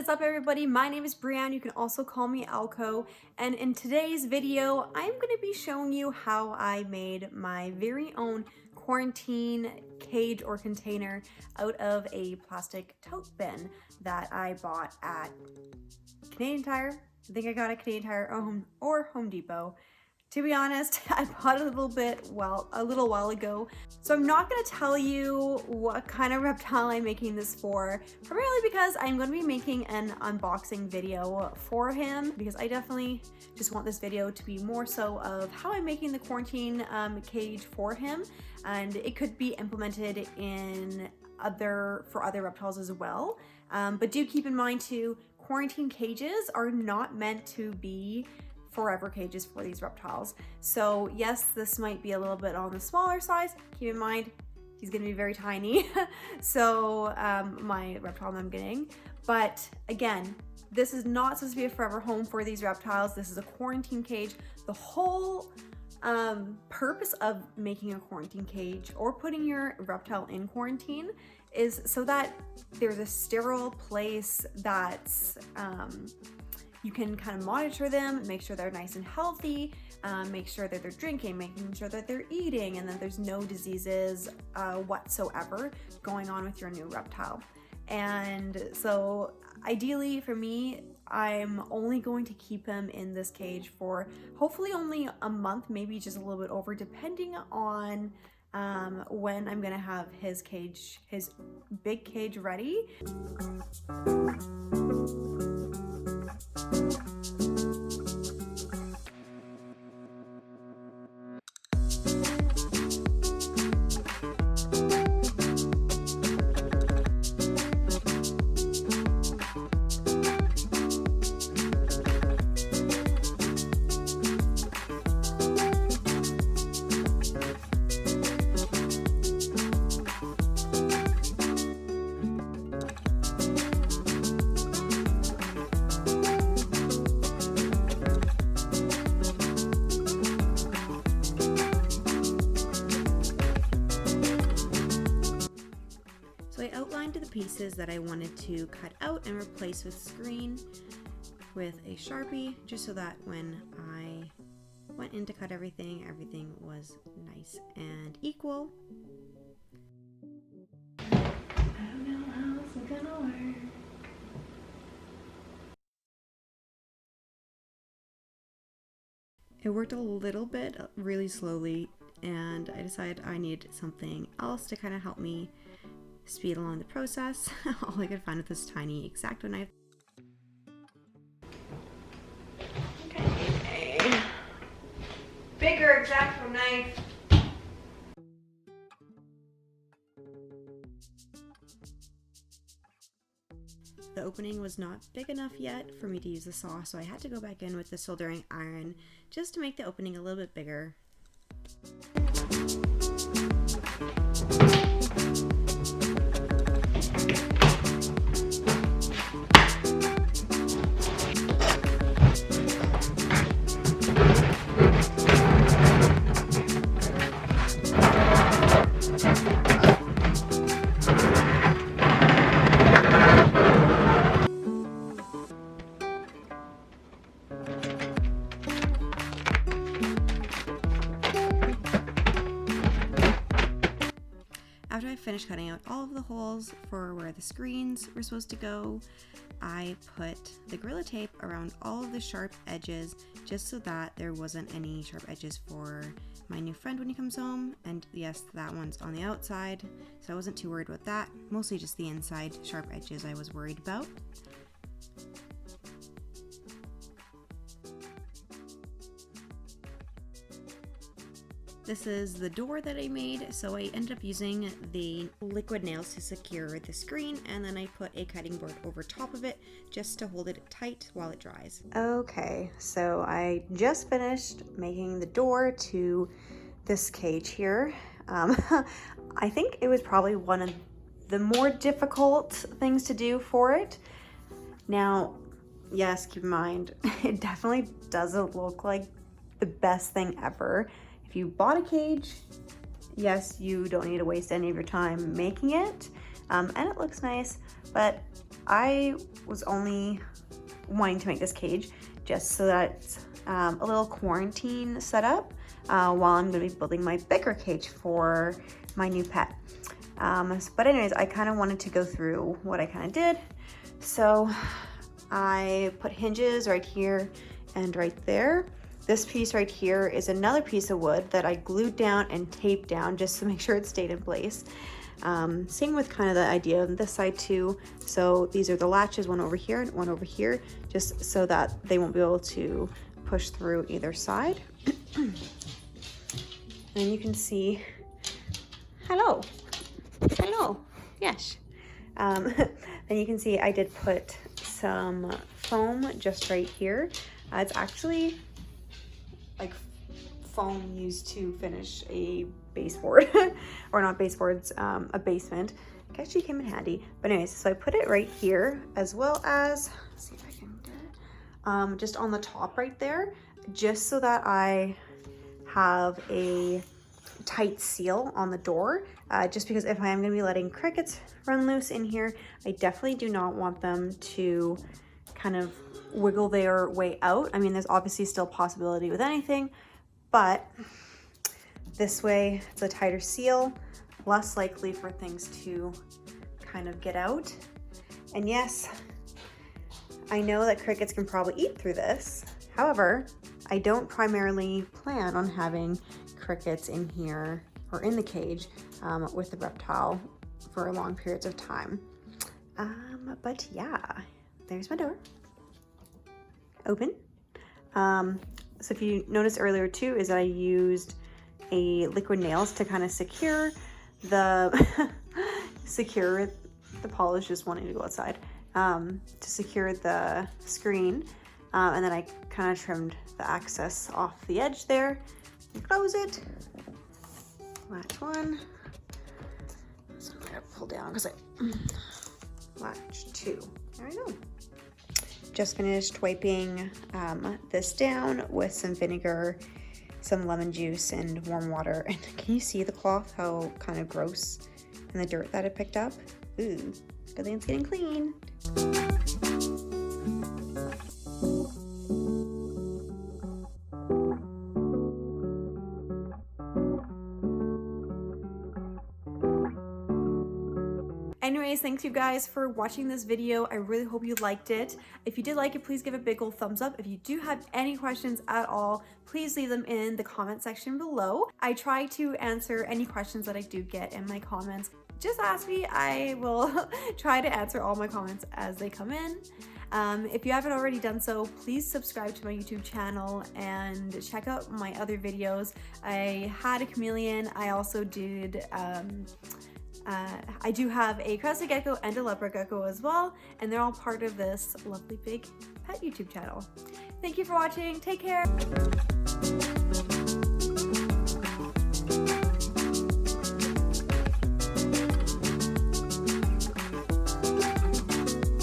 is up, everybody? My name is Brianne. You can also call me Alco. And in today's video, I'm going to be showing you how I made my very own quarantine cage or container out of a plastic tote bin that I bought at Canadian Tire. I think I got a Canadian Tire or Home Depot. To be honest, I bought it a little while ago. So I'm not gonna tell you what kind of reptile I'm making this for, primarily because I'm gonna be making an unboxing video for him, because I definitely just want this video to be more so of how I'm making the quarantine cage for him. And it could be implemented in for other reptiles as well. But do keep in mind too, quarantine cages are not meant to be forever cages for these reptiles. So yes, this might be a little bit on the smaller size. Keep in mind, he's gonna be very tiny. So my reptile I'm getting. But again, this is not supposed to be a forever home for these reptiles. This is a quarantine cage. The whole purpose of making a quarantine cage or putting your reptile in quarantine is so that there's a sterile place that's you can kind of monitor them, make sure they're nice and healthy, make sure that they're drinking, making sure that they're eating, and that there's no diseases whatsoever going on with your new reptile. And so ideally for me, I'm only going to keep him in this cage for hopefully only a month, maybe just a little bit over, depending on when I'm gonna have his big cage ready. So I outlined the pieces that I wanted to cut out and replace with screen with a Sharpie, just so that when I went in to cut everything was nice and equal. I don't know how this is gonna work. It worked a little bit really slowly, and I decided I needed something else to kind of help me speed along the process. All I could find with this tiny X-Acto knife. Okay. Bigger X-Acto knife. The opening was not big enough yet for me to use the saw, so I had to go back in with the soldering iron just to make the opening a little bit bigger. After I finished cutting out all of the holes for where the screens were supposed to go, I put the Gorilla Tape around all of the sharp edges, just so that there wasn't any sharp edges for my new friend when he comes home. And yes, that one's on the outside, so I wasn't too worried about that. Mostly just the inside sharp edges I was worried about. This is the door that I made, so I ended up using the liquid nails to secure the screen, and then I put a cutting board over top of it just to hold it tight while it dries. Okay, so I just finished making the door to this cage here. I think it was probably one of the more difficult things to do for it. Now, yes, keep in mind, it definitely doesn't look like the best thing ever. If you bought a cage, yes, you don't need to waste any of your time making it, and it looks nice, but I was only wanting to make this cage just so that it's a little quarantine setup while I'm gonna be building my bigger cage for my new pet. But anyways, I kind of wanted to go through what I kind of did. So I put hinges right here and right there. This piece right here is another piece of wood that I glued down and taped down just to make sure it stayed in place. Same with kind of the idea on this side too. So these are the latches, one over here and one over here, just so that they won't be able to push through either side. And you can see, hello, yes. Then you can see I did put some foam just right here. It's actually like foam used to finish a baseboard, or not baseboards, a basement. It actually came in handy. But anyways, so I put it right here, as well as, let's see if I can get it, just on the top right there, just so that I have a tight seal on the door, just because if I am going to be letting crickets run loose in here, I definitely do not want them to kind of wiggle their way out. I mean, there's obviously still possibility with anything, but this way it's a tighter seal, less likely for things to kind of get out. And yes, I know that crickets can probably eat through this. However, I don't primarily plan on having crickets in here or in the cage with the reptile for long periods of time. But yeah, there's my door. Open. So if you noticed earlier too, is that I used a liquid nails to kind of secure the secure the polish just wanting to go outside, to secure the screen, and then I kind of trimmed the access off the edge there. Close it. Latch one. So I'm gonna pull down because I latch two. There we go. Just finished wiping this down with some vinegar, some lemon juice, and warm water. And can you see the cloth, how kind of gross and the dirt that it picked up? Ooh, good thing it's getting clean. Anyways, thanks you guys for watching this video. I really hope you liked it. If you did like it, please give it a big old thumbs up. If you do have any questions at all, please leave them in the comment section below. I try to answer any questions that I do get in my comments. Just ask me, I will try to answer all my comments as they come in. If you haven't already done so, please subscribe to my YouTube channel and check out my other videos. I had a chameleon. I also did I do have a crested gecko and a leopard gecko as well, and they're all part of this lovely big pet YouTube channel. Thank you for watching. Take care.